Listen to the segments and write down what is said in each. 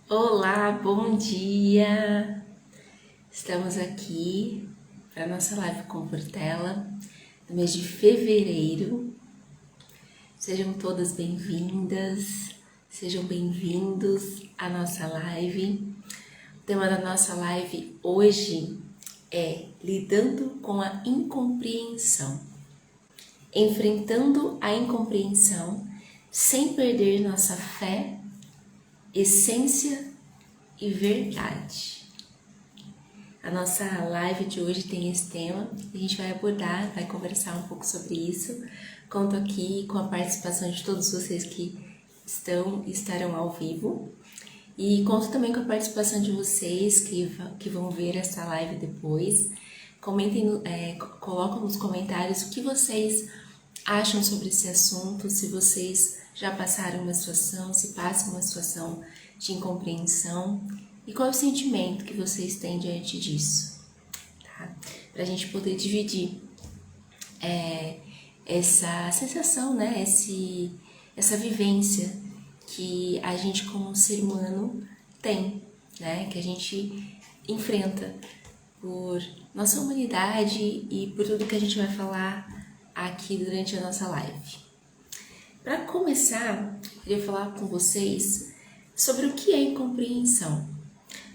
Olá, bom dia! Estamos aqui para a nossa live com Portela no mês de fevereiro. Sejam todas bem-vindas, sejam bem-vindos à nossa live. O tema da nossa live hoje é Lidando com a Incompreensão. Enfrentando a incompreensão sem perder nossa fé, essência e verdade. A nossa live de hoje tem esse tema, a gente vai abordar, vai conversar um pouco sobre isso. Conto aqui com a participação de todos vocês que estarão ao vivo e conto também com a participação de vocês que vão ver essa live depois. Comentem, colocam nos comentários o que vocês acham sobre esse assunto, se vocês já passaram uma situação, se passam uma situação de incompreensão e qual é o sentimento que vocês têm diante disso, tá? Para a gente poder dividir essa sensação, né? Essa vivência que a gente como ser humano tem, né? Que a gente enfrenta por nossa humanidade e por tudo que a gente vai falar aqui durante a nossa live. Para começar, eu queria falar com vocês sobre o que é incompreensão.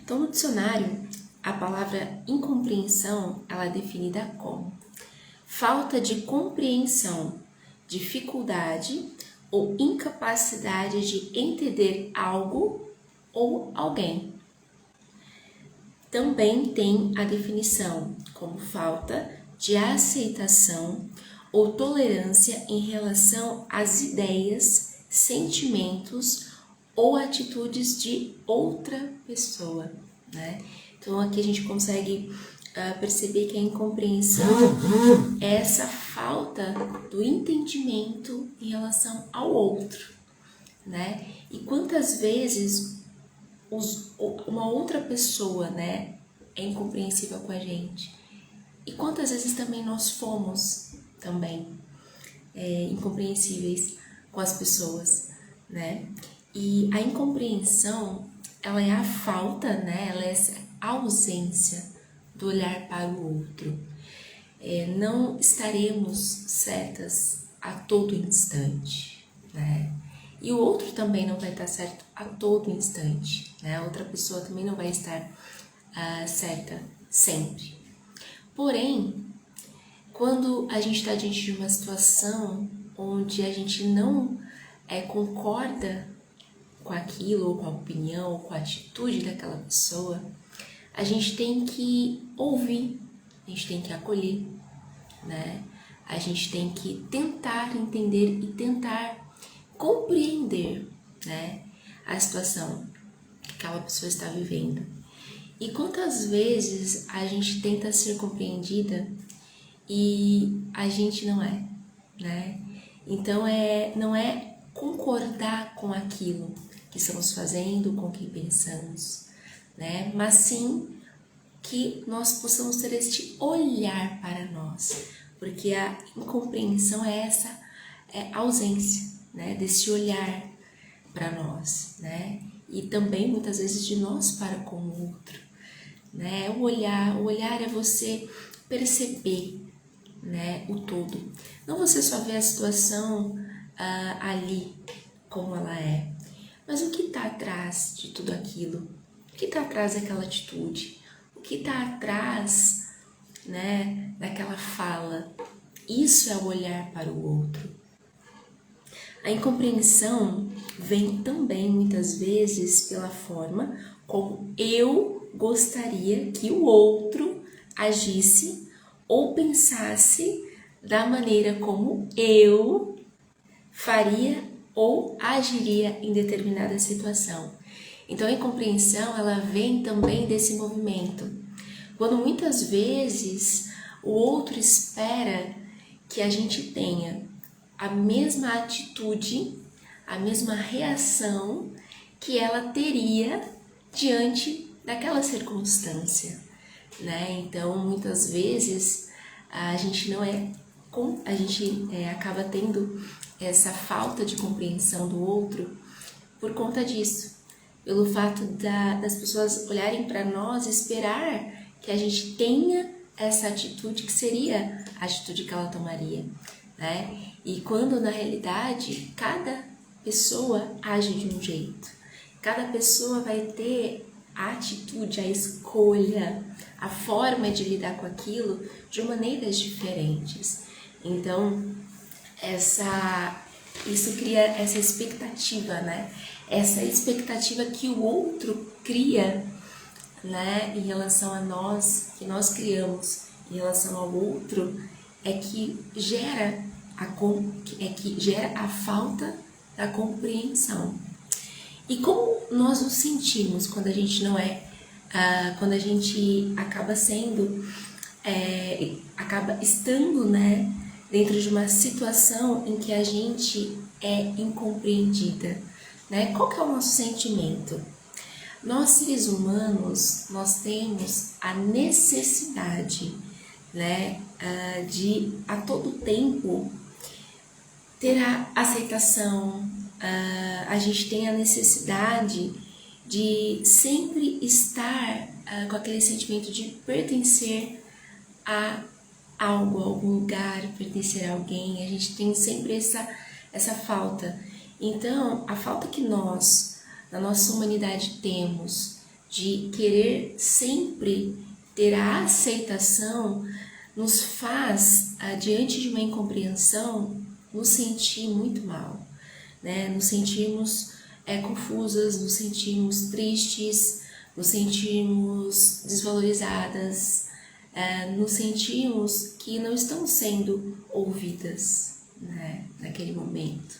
Então, no dicionário, a palavra incompreensão ela é definida como falta de compreensão, dificuldade ou incapacidade de entender algo ou alguém. Também tem a definição como falta de aceitação ou tolerância em relação às ideias, sentimentos ou atitudes de outra pessoa, né? Então aqui a gente consegue perceber que a incompreensão é essa falta do entendimento em relação ao outro, né? E quantas vezes uma outra pessoa, né, é incompreensível com a gente? E quantas vezes também nós fomos também incompreensíveis com as pessoas, né? E a incompreensão, ela é a falta, né? Ela é essa ausência do olhar para o outro. Não estaremos certas a todo instante, né? E o outro também não vai estar certo a todo instante, né? A outra pessoa também não vai estar certa sempre. Porém, quando a gente está diante de uma situação onde a gente não concorda com aquilo, ou com a opinião, ou com a atitude daquela pessoa, a gente tem que ouvir, a gente tem que acolher, né? A gente tem que tentar entender e tentar compreender, né, a situação que aquela pessoa está vivendo. E quantas vezes a gente tenta ser compreendida e a gente não é, né? Então não é concordar com aquilo que estamos fazendo, com o que pensamos, né? Mas sim que nós possamos ter este olhar para nós, porque a incompreensão é essa ausência, né? Desse olhar para nós, né? E também muitas vezes de nós para com o outro, né? O olhar é você perceber, né, o todo. Não você só vê a situação ali como ela é, mas o que está atrás de tudo aquilo? O que está atrás daquela atitude? O que está atrás, né, daquela fala? Isso é o olhar para o outro. A incompreensão vem também muitas vezes pela forma como eu gostaria que o outro agisse ou pensasse da maneira como eu faria ou agiria em determinada situação. Então a incompreensão ela vem também desse movimento. Quando muitas vezes o outro espera que a gente tenha a mesma atitude, a mesma reação que ela teria diante daquela circunstância, né? Então, muitas vezes a gente acaba tendo essa falta de compreensão do outro por conta disso, pelo fato das pessoas olharem para nós e esperar que a gente tenha essa atitude que seria a atitude que ela tomaria, né? E quando na realidade cada pessoa age de um jeito, cada pessoa vai ter a atitude, a escolha, a forma de lidar com aquilo de maneiras diferentes. Então, isso cria essa expectativa, né? Essa expectativa que o outro cria, né, em relação a nós, que nós criamos em relação ao outro, é que gera a falta da compreensão. E como nós nos sentimos quando a gente não é, quando a gente acaba estando, né, dentro de uma situação em que a gente é incompreendida, né? Qual que é o nosso sentimento? Nós, seres humanos, nós temos a necessidade, né, de a todo tempo ter a aceitação, a gente tem a necessidade de sempre estar com aquele sentimento de pertencer a algo, a algum lugar, pertencer a alguém. A gente tem sempre essa falta. Então, a falta que nós, na nossa humanidade, temos de querer sempre ter a aceitação nos faz, diante de uma incompreensão, nos sentir muito mal, né? Nos sentirmos confusas, nos sentirmos tristes, nos sentirmos desvalorizadas, nos sentimos que não estão sendo ouvidas, né, naquele momento.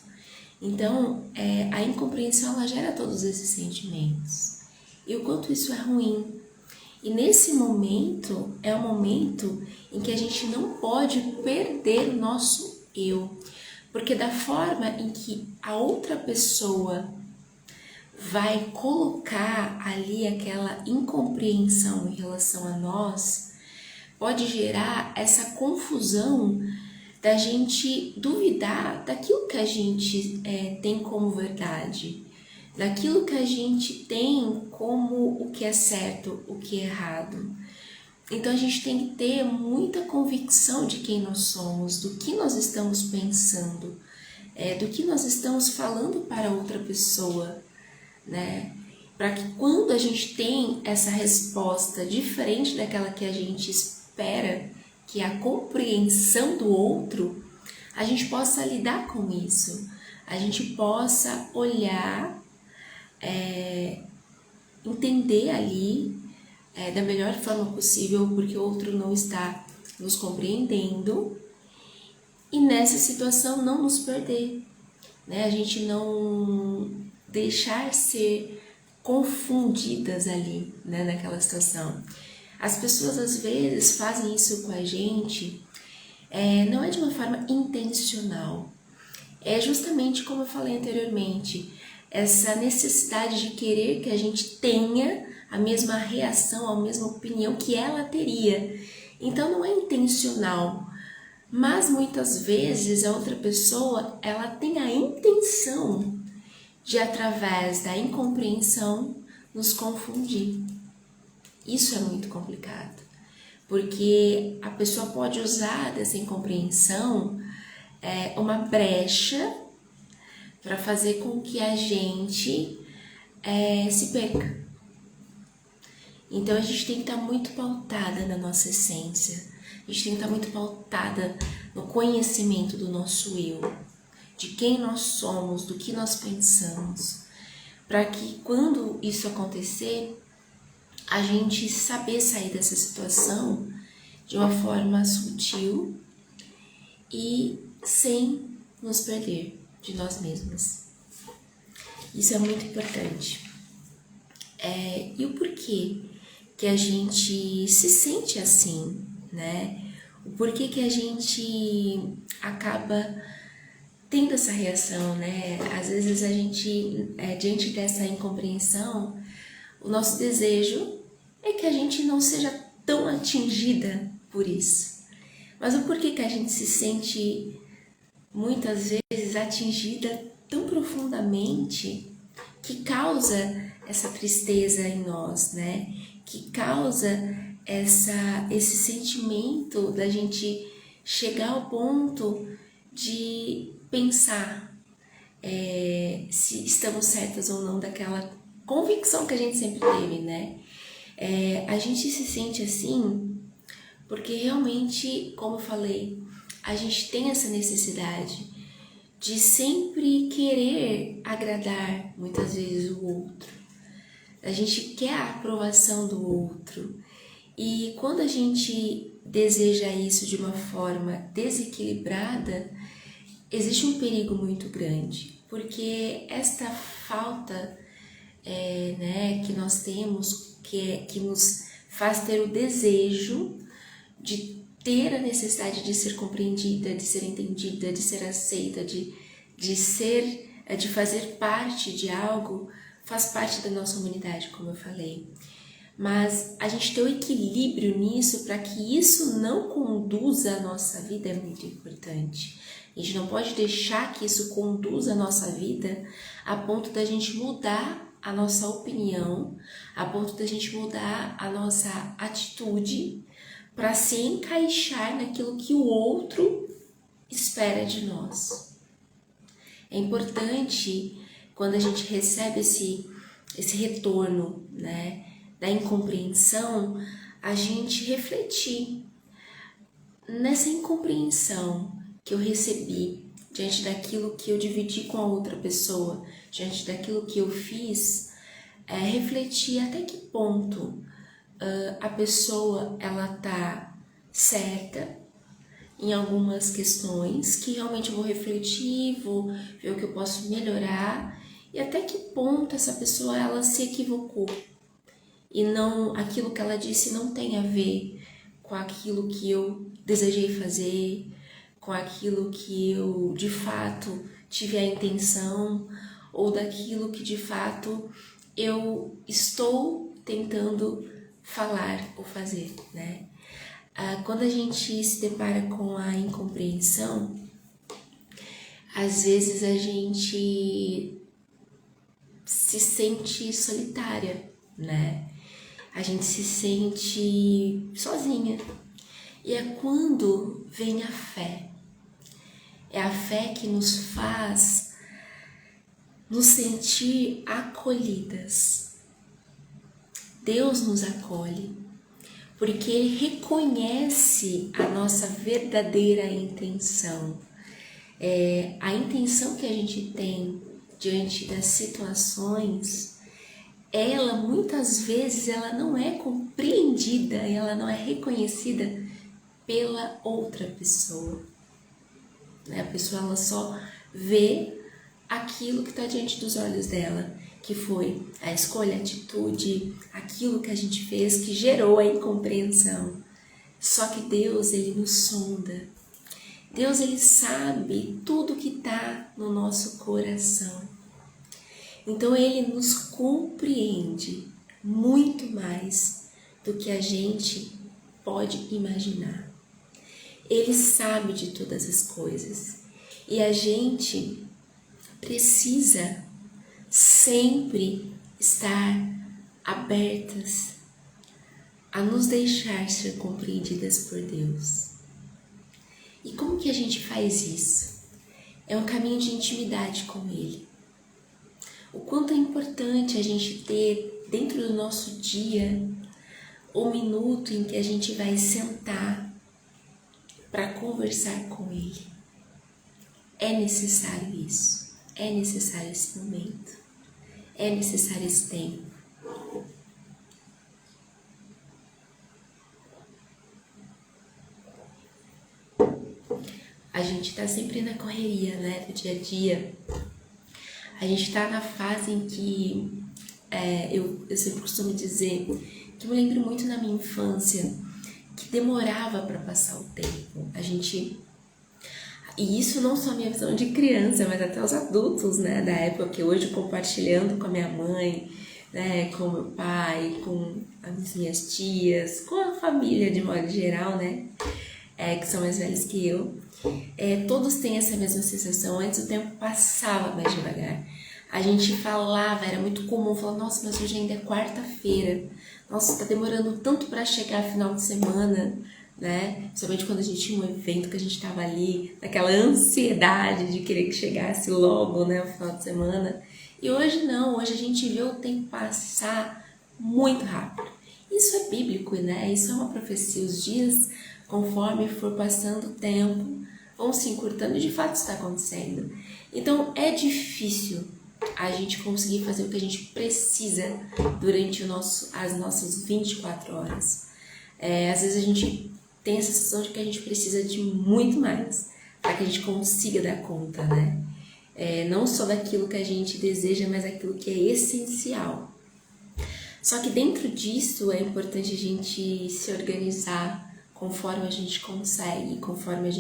Então, a incompreensão ela gera todos esses sentimentos. E o quanto isso é ruim. E nesse momento, é um momento em que a gente não pode perder o nosso eu. Porque da forma em que a outra pessoa vai colocar ali aquela incompreensão em relação a nós, pode gerar essa confusão da gente duvidar daquilo que a gente tem como verdade, daquilo que a gente tem como o que é certo, o que é errado. Então a gente tem que ter muita convicção de quem nós somos, do que nós estamos pensando, do que nós estamos falando para outra pessoa, né? Para que quando a gente tem essa resposta diferente daquela que a gente espera, que é a compreensão do outro, a gente possa lidar com isso, a gente possa olhar, entender ali da melhor forma possível, porque o outro não está nos compreendendo, e nessa situação não nos perder, né? A gente não deixar ser confundidas ali, né, naquela situação. As pessoas às vezes fazem isso com a gente, não é de uma forma intencional, é justamente como eu falei anteriormente, essa necessidade de querer que a gente tenha a mesma reação, a mesma opinião que ela teria. Então não é intencional, mas muitas vezes a outra pessoa ela tem a intenção de, através da incompreensão, nos confundir. Isso é muito complicado, porque a pessoa pode usar dessa incompreensão uma brecha para fazer com que a gente se perca. Então a gente tem que estar muito pautada na nossa essência, a gente tem que estar muito pautada no conhecimento do nosso eu, de quem nós somos, do que nós pensamos, para que quando isso acontecer, a gente saber sair dessa situação de uma forma sutil e sem nos perder de nós mesmas. Isso é muito importante. E o porquê que a gente se sente assim, né? O porquê que a gente acaba tendo essa reação, né? Às vezes a gente, diante dessa incompreensão, o nosso desejo é que a gente não seja tão atingida por isso. Mas o porquê que a gente se sente muitas vezes atingida tão profundamente que causa essa tristeza em nós, né? Que causa esse sentimento da gente chegar ao ponto de pensar se estamos certas ou não daquela convicção que a gente sempre teve, né? A gente se sente assim porque realmente, como eu falei, a gente tem essa necessidade de sempre querer agradar, muitas vezes, o outro. A gente quer a aprovação do outro. E quando a gente deseja isso de uma forma desequilibrada, existe um perigo muito grande, porque esta falta que nós temos, que nos faz ter o desejo de ter a necessidade de ser compreendida, de ser entendida, de ser aceita, de fazer parte de algo, faz parte da nossa humanidade, como eu falei. Mas a gente ter o equilíbrio nisso para que isso não conduza a nossa vida é muito importante. A gente não pode deixar que isso conduza a nossa vida a ponto da gente mudar a nossa opinião, a ponto da gente mudar a nossa atitude para se encaixar naquilo que o outro espera de nós. É importante, quando a gente recebe esse retorno, né, da incompreensão, a gente refletir nessa incompreensão que eu recebi diante daquilo que eu dividi com a outra pessoa, diante daquilo que eu fiz, refletir até que ponto a pessoa ela tá certa em algumas questões que realmente eu vou refletir, vou ver o que eu posso melhorar e até que ponto essa pessoa ela se equivocou e não, aquilo que ela disse não tem a ver com aquilo que eu desejei fazer, com aquilo que eu de fato tive a intenção ou daquilo que de fato eu estou tentando falar ou fazer, né? Quando a gente se depara com a incompreensão, às vezes a gente se sente solitária, né? A gente se sente sozinha. E é quando vem a fé. É a fé que nos faz nos sentir acolhidas. Deus nos acolhe, porque Ele reconhece a nossa verdadeira intenção. A intenção que a gente tem diante das situações, ela muitas vezes ela não é compreendida, ela não é reconhecida pela outra pessoa. A pessoa ela só vê aquilo que está diante dos olhos dela, que foi a escolha, a atitude, aquilo que a gente fez que gerou a incompreensão. Só que Deus, Ele nos sonda. Deus, Ele sabe tudo que está no nosso coração. Então, Ele nos compreende muito mais do que a gente pode imaginar. Ele sabe de todas as coisas. E a gente precisa sempre estar abertas a nos deixar ser compreendidas por Deus. E como que a gente faz isso? É um caminho de intimidade com Ele. O quanto é importante a gente ter dentro do nosso dia o minuto em que a gente vai sentar para conversar com Ele. É necessário isso, é necessário esse momento, é necessário esse tempo. A gente está sempre na correria, né, do dia a dia. A gente está na fase em que eu sempre costumo dizer que me lembro muito na minha infância que demorava para passar o tempo. E isso não só a minha visão de criança, mas até os adultos, né, da época, que hoje compartilhando com a minha mãe, né, com o meu pai, com as minhas tias, com a família de modo geral, né, que são mais velhos que eu, todos têm essa mesma sensação. Antes o tempo passava mais devagar. A gente falava, era muito comum falar, nossa, mas hoje ainda é quarta-feira. Nossa, tá demorando tanto para chegar final de semana, né? Principalmente quando a gente tinha um evento que a gente tava ali, naquela ansiedade de querer que chegasse logo, né, o final de semana. E hoje não, hoje a gente vê o tempo passar muito rápido. Isso é bíblico, né? Isso é uma profecia. Os dias, conforme for passando o tempo, vão se encurtando e de fato está acontecendo. Então é difícil a gente conseguir fazer o que a gente precisa durante as nossas 24 horas. Às vezes a gente tem a sensação de que a gente precisa de muito mais para que a gente consiga dar conta, né? Não só daquilo que a gente deseja, mas daquilo que é essencial. Só que dentro disso é importante a gente se organizar conforme a gente consegue, conforme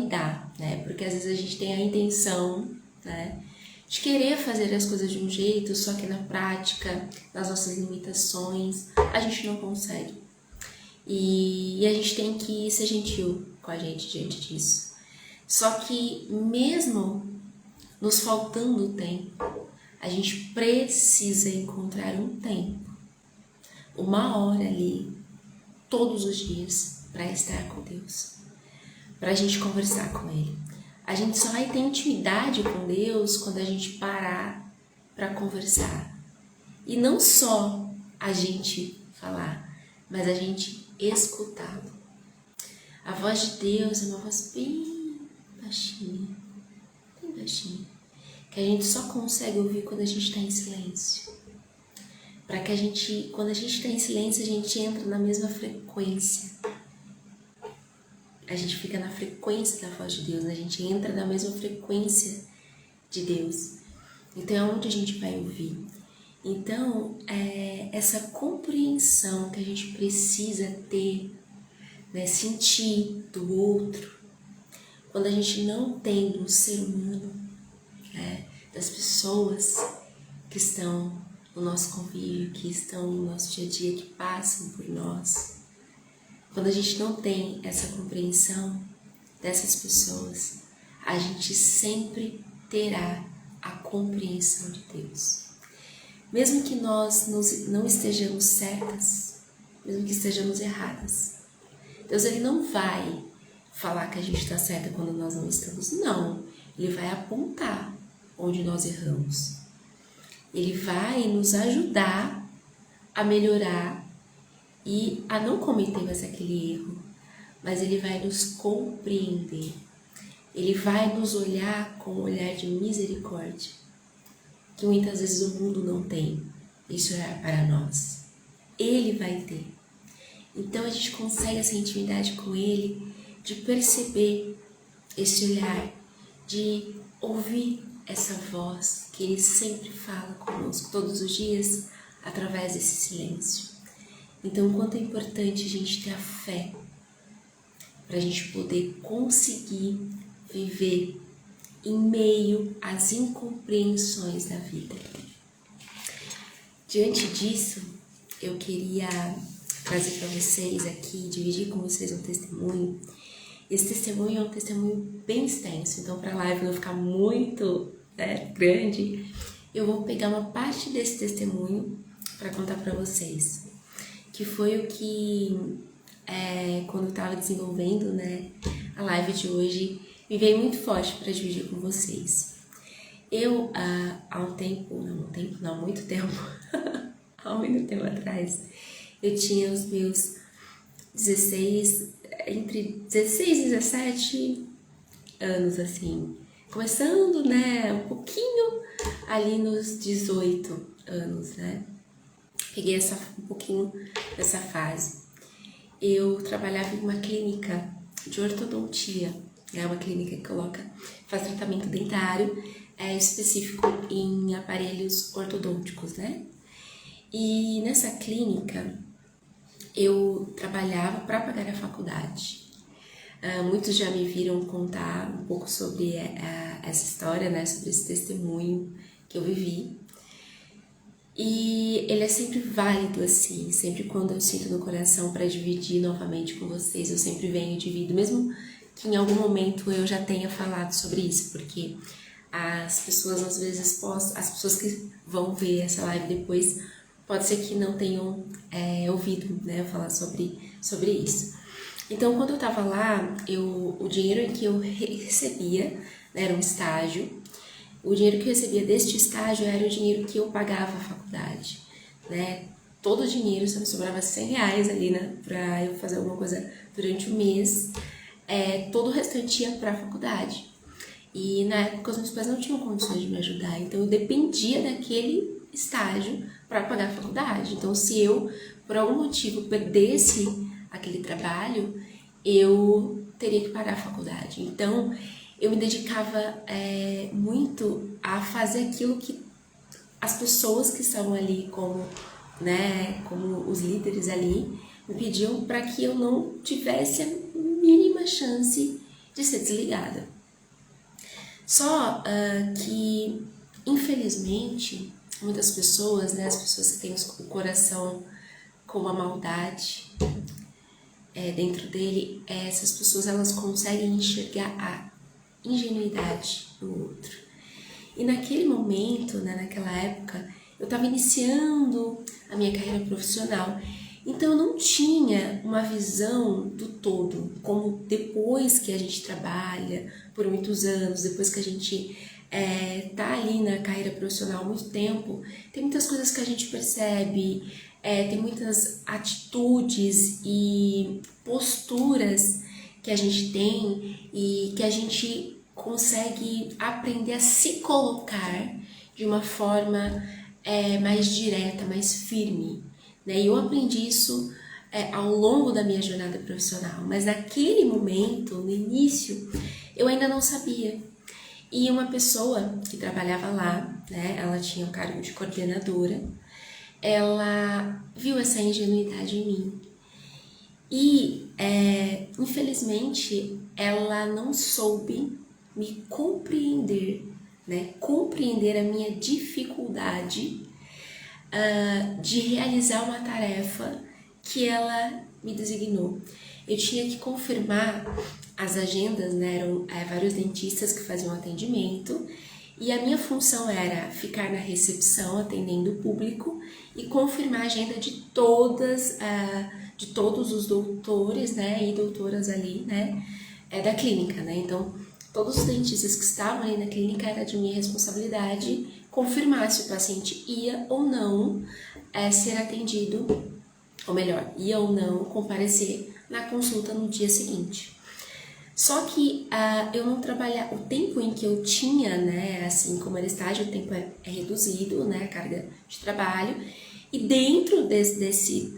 dá, né? Porque às vezes a gente tem a intenção, né, de querer fazer as coisas de um jeito, só que na prática, nas nossas limitações, a gente não consegue. E a gente tem que ser gentil com a gente diante disso. Só que mesmo nos faltando tempo, a gente precisa encontrar um tempo, uma hora ali, todos os dias, para estar com Deus, para a gente conversar com Ele. A gente só vai ter intimidade com Deus quando a gente parar para conversar. E não só a gente falar, mas a gente escutá-lo. A voz de Deus é uma voz bem baixinha, que a gente só consegue ouvir quando a gente está em silêncio. Para que quando a gente está em silêncio, a gente entra na mesma frequência. A gente fica na frequência da voz de Deus, né? A gente entra na mesma frequência de Deus. Então é onde a gente vai ouvir. Então, essa compreensão que a gente precisa ter, né? Sentir do outro, quando a gente não tem do ser humano, né? Das pessoas que estão no nosso convívio, que estão no nosso dia a dia, que passam por nós. Quando a gente não tem essa compreensão dessas pessoas, a gente sempre terá a compreensão de Deus. Mesmo que nós não estejamos certas, mesmo que estejamos erradas, Deus ele não vai falar que a gente está certa quando nós não estamos. Não, Ele vai apontar onde nós erramos. Ele vai nos ajudar a melhorar e a não cometer mais aquele erro, mas Ele vai nos compreender. Ele vai nos olhar com um olhar de misericórdia, que muitas vezes o mundo não tem esse olhar para nós. Ele vai ter. Então a gente consegue essa intimidade com Ele, de perceber esse olhar, de ouvir essa voz que Ele sempre fala conosco todos os dias através desse silêncio. Então, o quanto é importante a gente ter a fé para a gente poder conseguir viver em meio às incompreensões da vida. Diante disso, eu queria trazer para vocês aqui, dividir com vocês um testemunho. Esse testemunho é um testemunho bem extenso, então para a live não ficar muito grande, eu vou pegar uma parte desse testemunho para contar para vocês. Que foi o que, quando eu estava desenvolvendo, né, a live de hoje, me veio muito forte para dividir com vocês. Eu, há muito tempo atrás, eu tinha os meus entre 16 e 17 anos, assim, começando, né, um pouquinho ali nos 18 anos, né. Peguei um pouquinho dessa fase. Eu trabalhava em uma clínica de ortodontia. É uma clínica que faz tratamento dentário, específico em aparelhos ortodônticos, né? E nessa clínica eu trabalhava para pagar a faculdade. Muitos já me viram contar um pouco sobre essa história, né? Sobre esse testemunho que eu vivi. E ele é sempre válido, assim, sempre quando eu sinto no coração para dividir novamente com vocês, eu sempre venho e divido, mesmo que em algum momento eu já tenha falado sobre isso, porque as pessoas às vezes as pessoas que vão ver essa live depois, pode ser que não tenham ouvido, né, eu falar sobre isso. Então, quando eu tava lá, o dinheiro que eu recebia, né, era um estágio, o dinheiro que eu recebia deste estágio era o dinheiro que eu pagava a faculdade, né? Todo o dinheiro, só me sobrava R$100 ali, né, pra eu fazer alguma coisa durante o mês, todo o restante ia pra faculdade. E na época os meus pais não tinham condições de me ajudar, então eu dependia daquele estágio para pagar a faculdade. Então, se eu, por algum motivo, perdesse aquele trabalho, eu teria que pagar a faculdade. Então, eu me dedicava muito a fazer aquilo que as pessoas que estavam ali como os líderes ali me pediam, para que eu não tivesse a mínima chance de ser desligada. Só que, infelizmente, muitas pessoas, né, as pessoas que têm o coração com a maldade dentro dele, essas pessoas elas conseguem enxergar a ingenuidade no outro. E naquele momento, né, naquela época, eu estava iniciando a minha carreira profissional, então eu não tinha uma visão do todo, como depois que a gente trabalha por muitos anos, depois que a gente tá ali na carreira profissional há muito tempo, tem muitas coisas que a gente percebe, tem muitas atitudes e posturas que a gente tem e que a gente consegue aprender a se colocar de uma forma mais direta, mais firme, né? E eu aprendi isso ao longo da minha jornada profissional, mas naquele momento, no início, eu ainda não sabia. E uma pessoa que trabalhava lá, né, ela tinha o cargo de coordenadora, ela viu essa ingenuidade em mim. E, infelizmente, ela não soube me compreender, né, compreender a minha dificuldade de realizar uma tarefa que ela me designou. Eu tinha que confirmar as agendas, né? Eram vários dentistas que faziam atendimento, e a minha função era ficar na recepção atendendo o público e confirmar a agenda de todos os doutores, né, e doutoras ali, né, da clínica, né? Então, todos os dentistas que estavam ali na clínica era de minha responsabilidade confirmar se o paciente ia ou não ser atendido, ou melhor, ia ou não comparecer na consulta no dia seguinte. Só que eu não trabalhava, o tempo em que eu tinha, né, assim como era estágio, o tempo é reduzido, né, a carga de trabalho, e dentro desse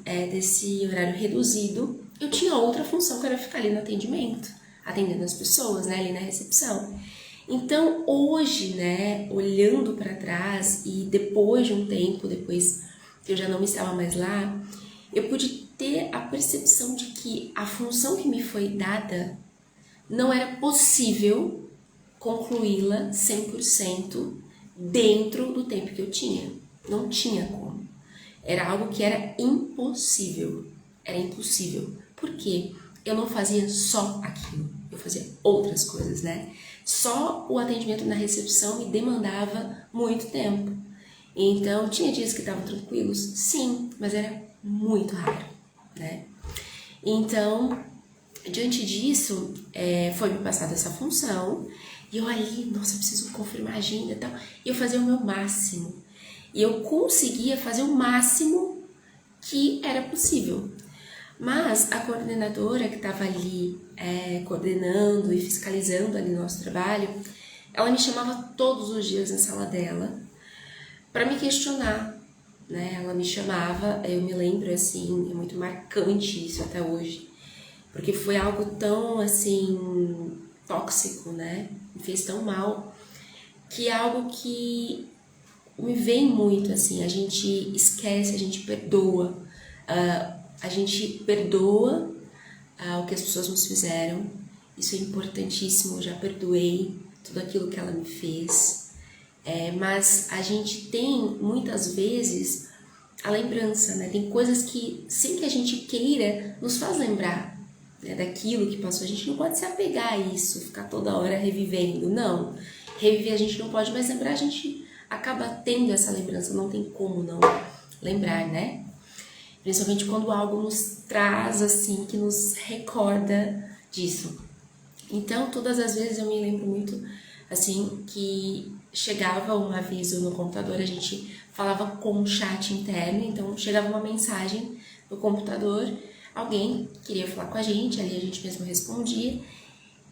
horário reduzido, eu tinha outra função que era ficar ali no atendimento, atendendo as pessoas, né, ali na recepção. Então, hoje, né, olhando para trás e depois de um tempo, depois que eu já não estava mais lá, eu pude ter a percepção de que a função que me foi dada não era possível concluí-la 100% dentro do tempo que eu tinha. Não tinha como. Era algo que era impossível. Era impossível. Por quê? Eu não fazia só aquilo. Eu fazia outras coisas, né? Só o atendimento na recepção me demandava muito tempo. Então, tinha dias que estavam tranquilos? Sim, mas era muito raro, né? Então, diante disso, foi me passada essa função, e eu ali, nossa, eu preciso confirmar a agenda e tal, e eu fazia o meu máximo. E eu conseguia fazer o máximo que era possível. Mas a coordenadora que estava ali coordenando e fiscalizando ali o nosso trabalho, ela me chamava todos os dias na sala dela para me questionar, né? Ela me chamava, eu me lembro assim, é muito marcante isso até hoje, porque foi algo tão assim tóxico, né? Me fez tão mal, que é algo que me vem muito assim, a gente esquece, a gente perdoa. A gente perdoa o que as pessoas nos fizeram, isso é importantíssimo, eu já perdoei tudo aquilo que ela me fez, mas a gente tem muitas vezes a lembrança, né? Tem coisas que, sem que a gente queira, nos faz lembrar, né, daquilo que passou. A gente não pode se apegar a isso, ficar toda hora revivendo, não. reviver a gente não pode mais lembrar, a gente acaba tendo essa lembrança, não tem como não lembrar, né? Principalmente quando algo nos traz, assim, que nos recorda disso. Então, todas as vezes eu me lembro muito, assim, que chegava um aviso no computador, a gente falava com um chat interno, então chegava uma mensagem no computador, alguém queria falar com a gente, ali a gente mesmo respondia,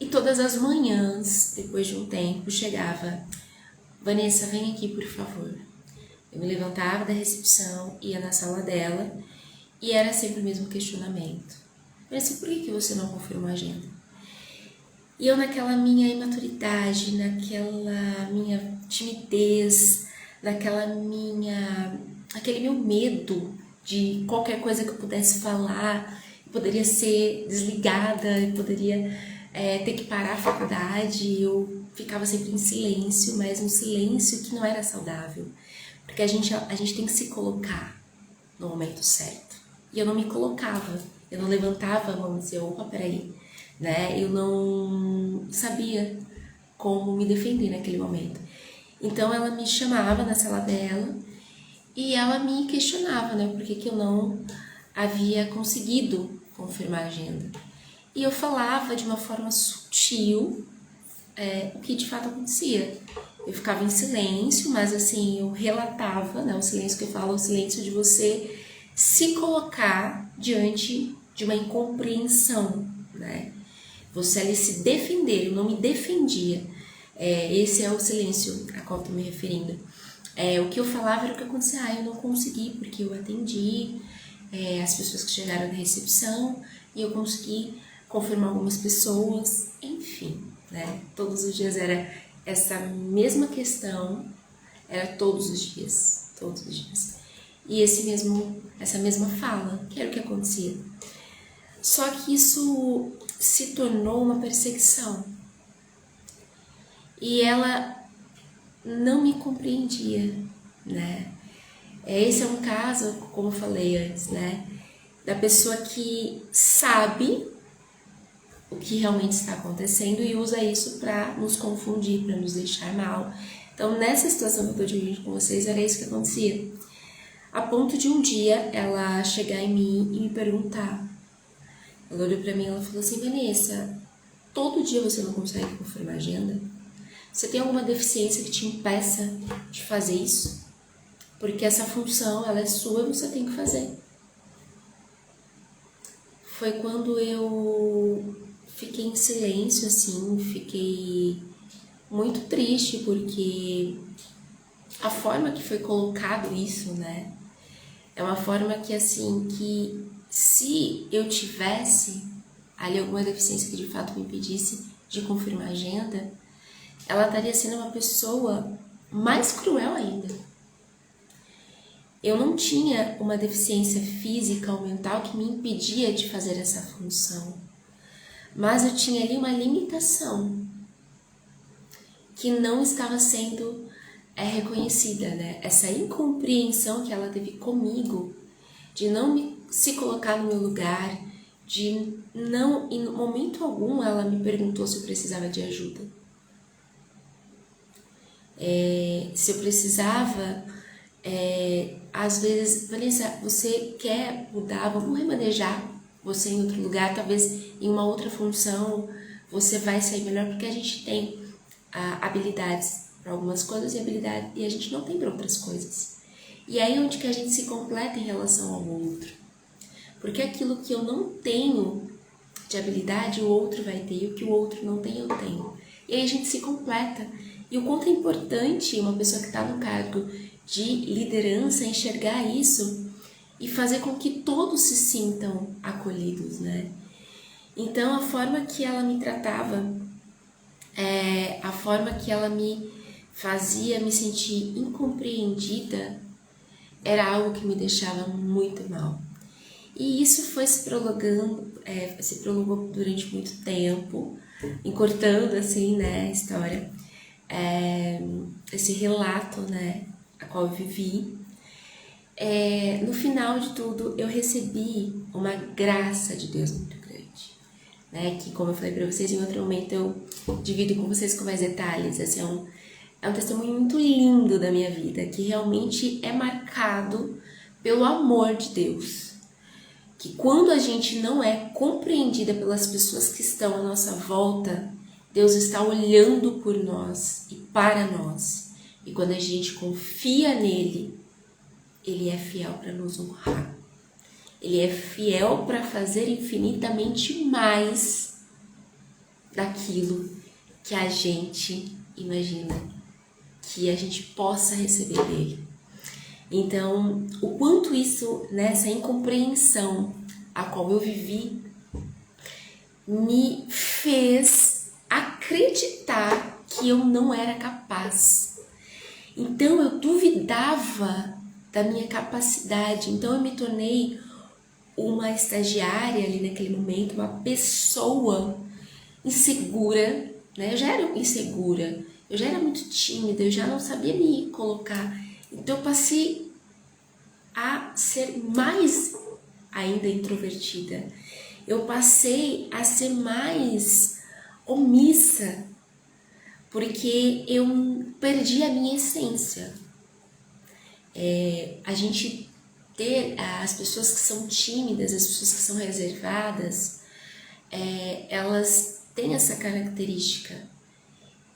e todas as manhãs, depois de um tempo, chegava: Vanessa, vem aqui, por favor. Eu me levantava da recepção, ia na sala dela, e era sempre o mesmo questionamento. Vanessa, por que você não confirmou a agenda? E eu, naquela minha imaturidade, naquela minha timidez, aquele meu medo de qualquer coisa que eu pudesse falar, poderia ser desligada, eu poderia ter que parar a faculdade, eu ficava sempre em silêncio, mas um silêncio que não era saudável, porque a gente tem que se colocar no momento certo. E eu não me colocava, eu não levantava a mão e dizia: opa, peraí, né? Eu não sabia como me defender naquele momento. Então ela me chamava na sala dela e ela me questionava, né? Por que eu não havia conseguido confirmar a agenda. E eu falava de uma forma sutil o que de fato acontecia. Eu ficava em silêncio, mas assim, eu relatava, né? O silêncio que eu falo é o silêncio de você se colocar diante de uma incompreensão, né? Você ali se defender, eu não me defendia. Esse é o silêncio a qual eu tô me referindo. O que eu falava era o que acontecia. Eu não consegui porque eu atendi as pessoas que chegaram na recepção e eu consegui confirmar algumas pessoas, enfim, né? Todos os dias era essa mesma questão, era todos os dias. E essa mesma fala, que era o que acontecia. Só que isso se tornou uma perseguição. E ela não me compreendia, né? Esse é um caso, como eu falei antes, né? Da pessoa que sabe o que realmente está acontecendo e usa isso para nos confundir, para nos deixar mal. Então, nessa situação que eu tô dividindo com vocês, era isso que acontecia. A ponto de um dia ela chegar em mim e me perguntar. Ela olhou pra mim e ela falou assim: Vanessa, todo dia você não consegue confirmar a agenda? Você tem alguma deficiência que te impeça de fazer isso? Porque essa função, ela é sua e você tem que fazer. Foi quando eu fiquei em silêncio, assim, fiquei muito triste, porque a forma que foi colocado isso, né, é uma forma que, assim, que se eu tivesse ali alguma deficiência que de fato me impedisse de confirmar a agenda, ela estaria sendo uma pessoa mais cruel ainda. Eu não tinha uma deficiência física ou mental que me impedia de fazer essa função, mas eu tinha ali uma limitação que não estava sendo reconhecida, né? Essa incompreensão que ela teve comigo, de não se colocar no meu lugar, de não, em momento algum ela me perguntou se eu precisava de ajuda. Se eu precisava, às vezes, Vanessa, você quer mudar, vamos remanejar você em outro lugar, talvez em uma outra função você vai sair melhor, porque a gente tem habilidades para algumas coisas e a gente não tem para outras coisas. E aí onde que a gente se completa em relação ao outro. Porque aquilo que eu não tenho de habilidade, o outro vai ter, e o que o outro não tem, eu tenho. E aí a gente se completa. E o quanto é importante uma pessoa que está no cargo de liderança enxergar isso e fazer com que todos se sintam acolhidos, né? Então, a forma que ela me tratava, a forma que ela me fazia me sentir incompreendida, era algo que me deixava muito mal. E isso foi se prolongou durante muito tempo, encurtando assim, né, a história, esse relato, né, a qual eu vivi. No final de tudo, eu recebi uma graça de Deus muito grande. né? Que, como eu falei para vocês, em outro momento eu divido com vocês com mais detalhes. Assim, é um testemunho muito lindo da minha vida, que realmente é marcado pelo amor de Deus. Que quando a gente não é compreendida pelas pessoas que estão à nossa volta, Deus está olhando por nós e para nós. E quando a gente confia nele, ele é fiel para nos honrar. Ele é fiel para fazer infinitamente mais daquilo que a gente imagina que a gente possa receber dele. Então, o quanto isso, essa incompreensão a qual eu vivi, me fez acreditar que eu não era capaz. Então, eu duvidava da minha capacidade. Então, eu me tornei uma estagiária ali naquele momento, uma pessoa insegura, né? Eu já era insegura, eu já era muito tímida, eu já não sabia me colocar. Então eu passei a ser mais ainda introvertida. Eu passei a ser mais omissa, porque eu perdi a minha essência. A gente ter as pessoas que são tímidas, as pessoas que são reservadas, elas têm essa característica.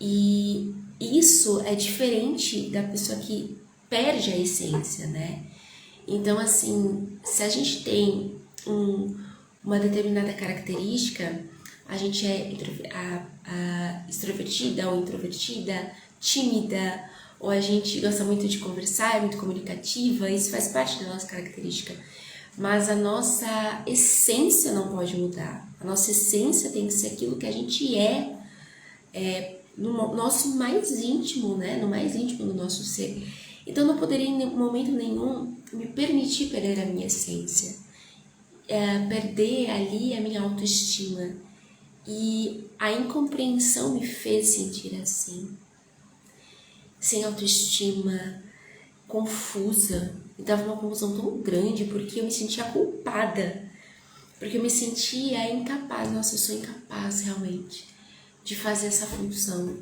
E isso é diferente da pessoa que perde a essência, né? Então, assim, se a gente tem uma determinada característica, a gente é extrovertida ou introvertida, tímida, ou a gente gosta muito de conversar, é muito comunicativa, isso faz parte da nossa característica. Mas a nossa essência não pode mudar. A nossa essência tem que ser aquilo que a gente no nosso mais íntimo, né? No mais íntimo do nosso ser. Então, eu não poderia em momento nenhum me permitir perder a minha essência, perder ali a minha autoestima. E a incompreensão me fez sentir assim, sem autoestima, confusa. Me dava uma confusão tão grande porque eu me sentia culpada, porque eu me sentia incapaz. Nossa, eu sou incapaz realmente de fazer essa função.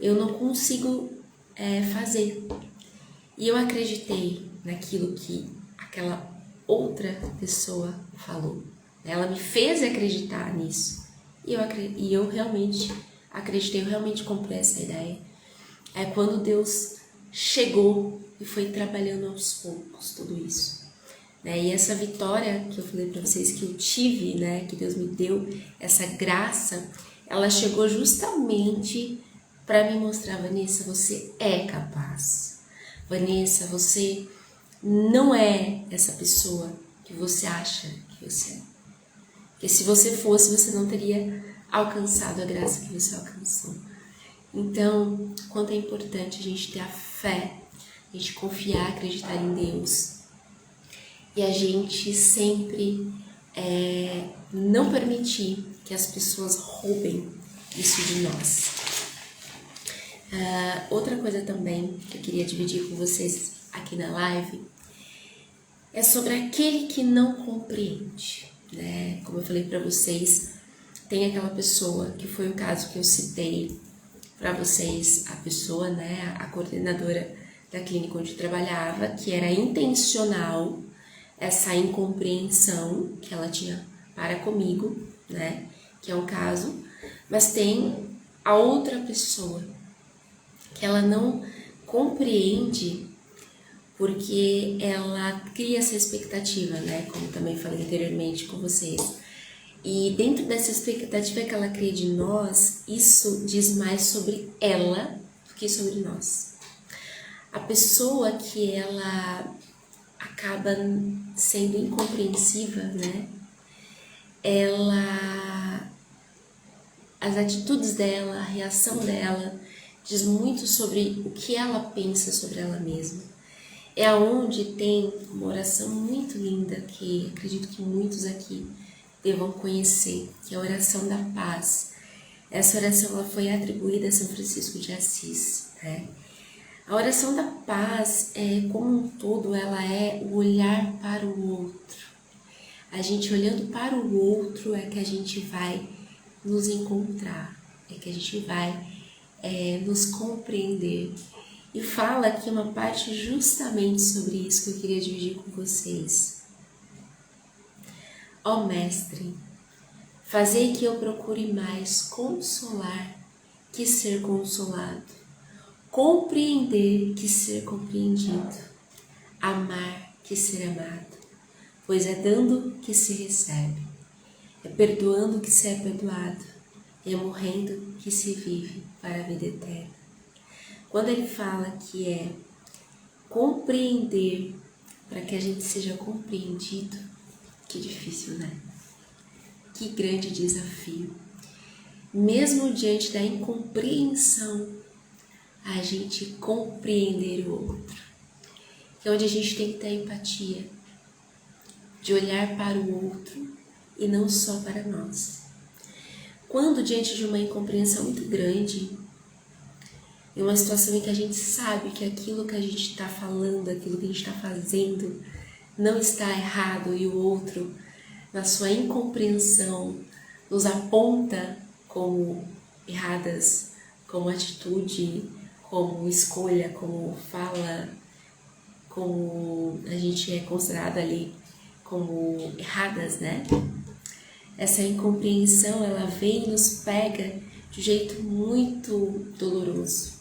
Eu não consigo fazer. E eu acreditei naquilo que aquela outra pessoa falou. Ela me fez acreditar nisso. E eu realmente acreditei, eu realmente comprei essa ideia. É quando Deus chegou e foi trabalhando aos poucos tudo isso. E essa vitória que eu falei para vocês que eu tive, que Deus me deu, essa graça, ela chegou justamente para me mostrar: Vanessa, você é capaz. Vanessa, você não é essa pessoa que você acha que você é. Porque se você fosse, você não teria alcançado a graça que você alcançou. Então, quanto é importante a gente ter a fé, a gente confiar, acreditar em Deus. E a gente sempre não permitir que as pessoas roubem isso de nós. Outra coisa também que eu queria dividir com vocês aqui na live é sobre aquele que não compreende, né? Como eu falei para vocês, tem aquela pessoa que foi o caso que eu citei para vocês, a pessoa, a coordenadora da clínica onde eu trabalhava, que era intencional essa incompreensão que ela tinha para comigo, que é um caso, mas tem a outra pessoa que ela não compreende porque ela cria essa expectativa, como também falei anteriormente com vocês. E dentro dessa expectativa que ela cria de nós, isso diz mais sobre ela do que sobre nós. A pessoa que ela acaba sendo incompreensiva, as atitudes dela, a reação dela, diz muito sobre o que ela pensa sobre ela mesma. É aonde tem uma oração muito linda que acredito que muitos aqui devam conhecer, que é a oração da paz. Essa oração ela foi atribuída a São Francisco de Assis. A oração da paz, como um todo, ela é o olhar para o outro. A gente olhando para o outro é que a gente vai nos encontrar, é que a gente vai nos compreender. E fala aqui uma parte justamente sobre isso que eu queria dividir com vocês. Ó Mestre, fazei que eu procure mais consolar que ser consolado, compreender que ser compreendido, amar que ser amado, pois é dando que se recebe, é perdoando que se é perdoado, é morrendo que se vive para a vida eterna. Quando ele fala que é compreender para que a gente seja compreendido, que difícil, né? Que grande desafio. Mesmo diante da incompreensão, a gente compreender o outro. Que é onde a gente tem que ter empatia, de olhar para o outro e não só para nós. Quando diante de uma incompreensão muito grande, em uma situação em que a gente sabe que aquilo que a gente está falando, aquilo que a gente está fazendo, não está errado e o outro, na sua incompreensão, nos aponta como erradas, como atitude, como escolha, como fala, como a gente é considerada ali como erradas, né? Essa incompreensão, ela vem e nos pega de um jeito muito doloroso.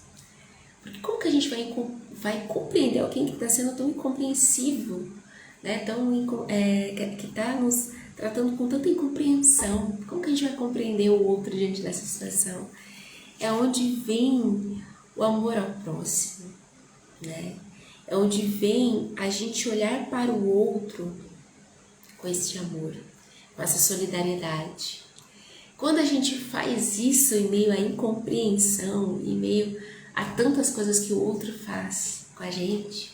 Porque como que a gente vai compreender alguém que está sendo tão incompreensivo, né? Que está nos tratando com tanta incompreensão? Como que a gente vai compreender o outro diante dessa situação? É onde vem o amor ao próximo, né? É onde vem a gente olhar para o outro com esse amor, com essa solidariedade. Quando a gente faz isso em meio à incompreensão, em meio a tantas coisas que o outro faz com a gente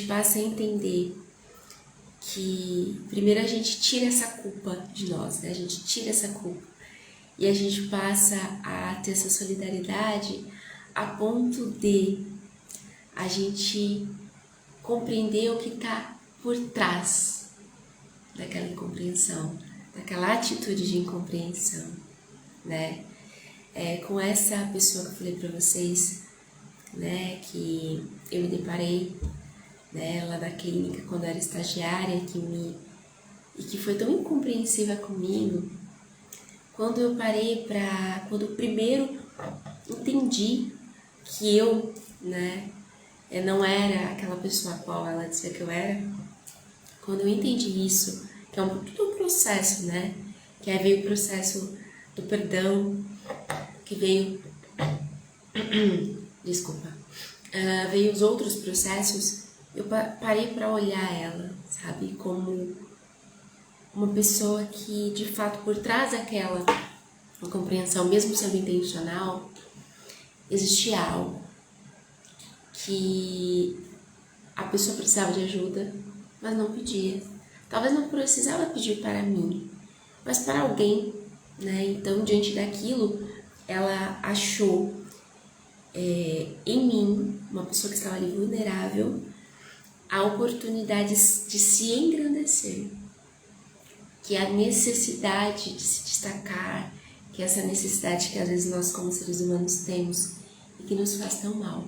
passa a entender que primeiro a gente tira essa culpa de nós, né? A gente tira essa culpa e a gente passa a ter essa solidariedade a ponto de a gente compreender o que está por trás daquela incompreensão, daquela atitude de incompreensão, né? Com essa pessoa que eu falei para vocês, né, que eu me deparei, né, lá na clínica quando eu era estagiária, e que foi tão incompreensiva comigo, quando eu primeiro entendi que eu, né, não era aquela pessoa a qual ela dizia que eu era, quando eu entendi isso, que é tudo um processo, né, que aí veio o processo do perdão, que veio, veio os outros processos, eu parei para olhar ela, sabe, como uma pessoa que, de fato, por trás daquela compreensão, mesmo sendo intencional, existia algo que a pessoa precisava de ajuda, mas não pedia. Talvez não precisava pedir para mim, mas para alguém, né? Então, diante daquilo, ela achou em mim, uma pessoa que estava ali vulnerável, a oportunidade de se engrandecer, que é a necessidade de se destacar, que é essa necessidade que às vezes nós como seres humanos temos e que nos faz tão mal,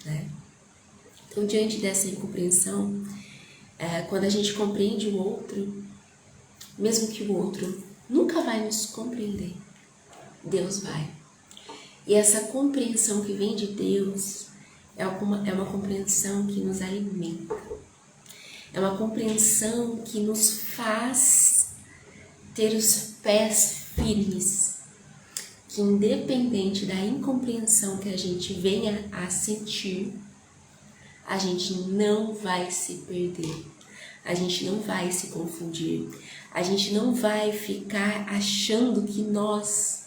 né? Então, diante dessa incompreensão, quando a gente compreende o outro, mesmo que o outro nunca vai nos compreender, Deus vai. E essa compreensão que vem de Deus é uma compreensão que nos alimenta. É uma compreensão que nos faz ter os pés firmes, que independente da incompreensão que a gente venha a sentir, a gente não vai se perder, a gente não vai se confundir, a gente não vai ficar achando que nós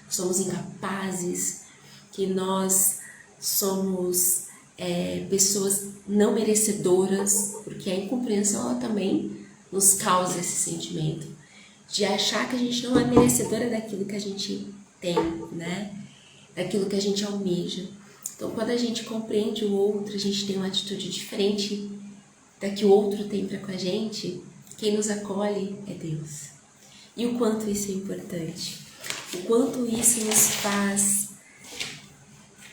somos incapazes, que nós somos pessoas não merecedoras, porque a incompreensão ela também nos causa esse sentimento de achar que a gente não é merecedora daquilo que a gente tem, né? Daquilo que a gente almeja. Então, quando a gente compreende o outro, a gente tem uma atitude diferente da que o outro tem para com a gente, quem nos acolhe é Deus. E o quanto isso é importante, o quanto isso nos faz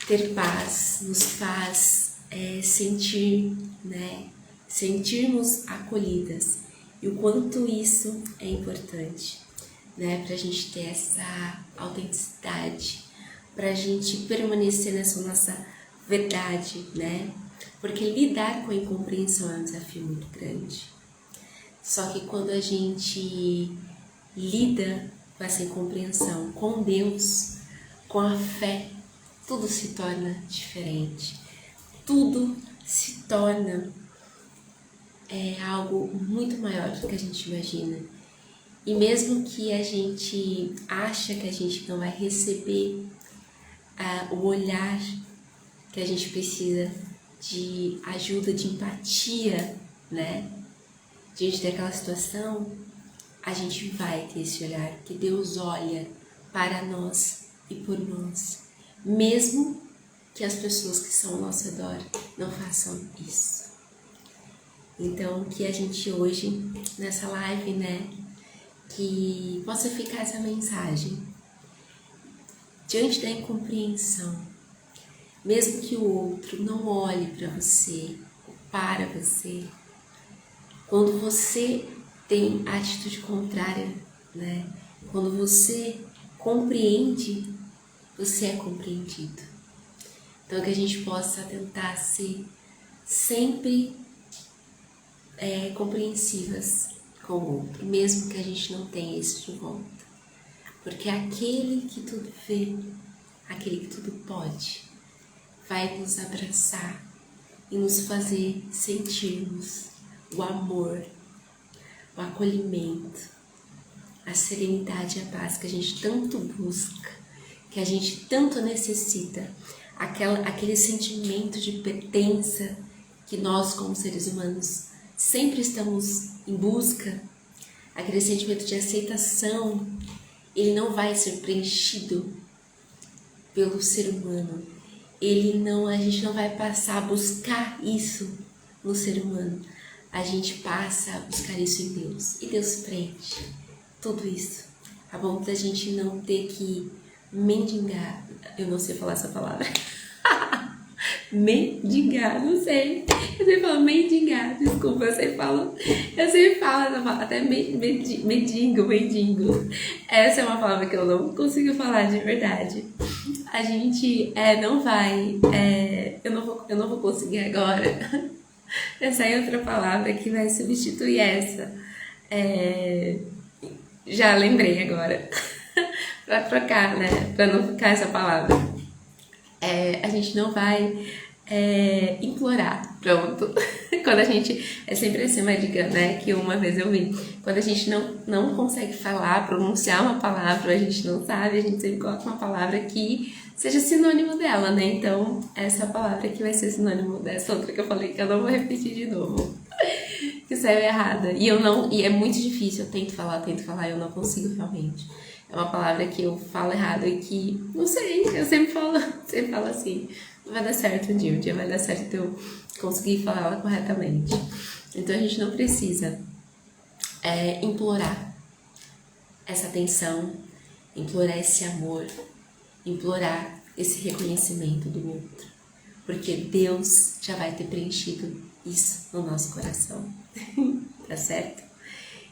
ter paz, nos faz sentir, né? Sentirmos acolhidas. E o quanto isso é importante, né? Para a gente ter essa autenticidade, para a gente permanecer nessa nossa verdade, né? Porque lidar com a incompreensão é um desafio muito grande. Só que quando a gente lida com essa incompreensão com Deus, com a fé, tudo se torna diferente. Tudo se torna algo muito maior do que a gente imagina. E mesmo que a gente acha que a gente não vai receber o olhar que a gente precisa de ajuda, de empatia, né? Diante daquela situação, a gente vai ter esse olhar, que Deus olha para nós e por nós, mesmo que as pessoas que são ao nosso redor não façam isso. Então, que a gente hoje, nessa live, né, que possa ficar essa mensagem. Diante da incompreensão, mesmo que o outro não olhe para você, para você, quando você tem a atitude contrária, né? Quando você compreende, você é compreendido. Então, que a gente possa tentar ser sempre compreensivas com o outro, mesmo que a gente não tenha isso de volta. Porque aquele que tudo vê, aquele que tudo pode, vai nos abraçar e nos fazer sentirmos o amor, o acolhimento, a serenidade e a paz que a gente tanto busca, que a gente tanto necessita, aquele sentimento de pertença que nós, como seres humanos, sempre estamos em busca, aquele sentimento de aceitação, ele não vai ser preenchido pelo ser humano. A gente não vai passar a buscar isso no ser humano. A gente passa a buscar isso em Deus. E Deus preenche tudo isso. A ponto da gente não ter que mendigar. Eu não sei falar essa palavra. Mendigar, não sei. Eu sempre falo mendigar, desculpa, eu sempre falo essa palavra, até mendigo. Essa é uma palavra que eu não consigo falar de verdade. A gente não vai, eu não vou conseguir agora. Essa é outra palavra que vai substituir essa. Já lembrei agora. Pra trocar, né? Pra não ficar essa palavra. A gente não vai implorar, pronto. Quando a gente, é sempre assim uma dica, né, que uma vez eu vi, quando a gente não consegue falar, pronunciar uma palavra, a gente não sabe, a gente sempre coloca uma palavra que seja sinônimo dela, né, então essa palavra aqui vai ser sinônimo dessa outra que eu falei, que eu não vou repetir de novo, que saiu errada, e é muito difícil, eu tento falar, eu não consigo realmente. É uma palavra que eu falo errado e que, não sei, eu sempre falo assim, vai dar certo um dia vai dar certo eu conseguir falar ela corretamente. Então a gente não precisa implorar essa atenção, implorar esse amor, implorar esse reconhecimento do outro, porque Deus já vai ter preenchido isso no nosso coração, tá certo?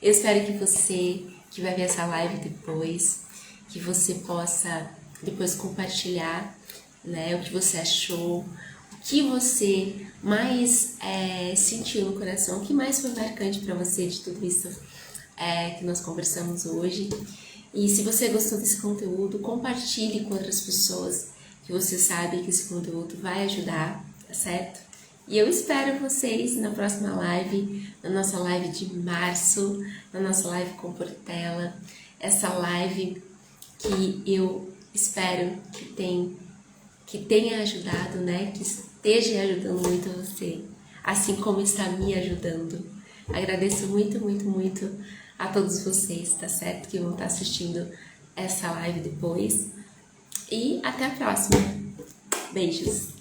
Eu espero que você que vai ver essa live depois, que você possa depois compartilhar, né, o que você achou, o que você mais sentiu no coração, o que mais foi marcante para você de tudo isso que nós conversamos hoje. E se você gostou desse conteúdo, compartilhe com outras pessoas que você sabe que esse conteúdo vai ajudar, tá certo? E eu espero vocês na próxima live, na nossa live de março, na nossa live com Portela, essa live que eu espero que tenha ajudado, né? Que esteja ajudando muito você, assim como está me ajudando. Agradeço muito, muito, muito a todos vocês, tá certo? Que vão estar assistindo essa live depois. E até a próxima. Beijos!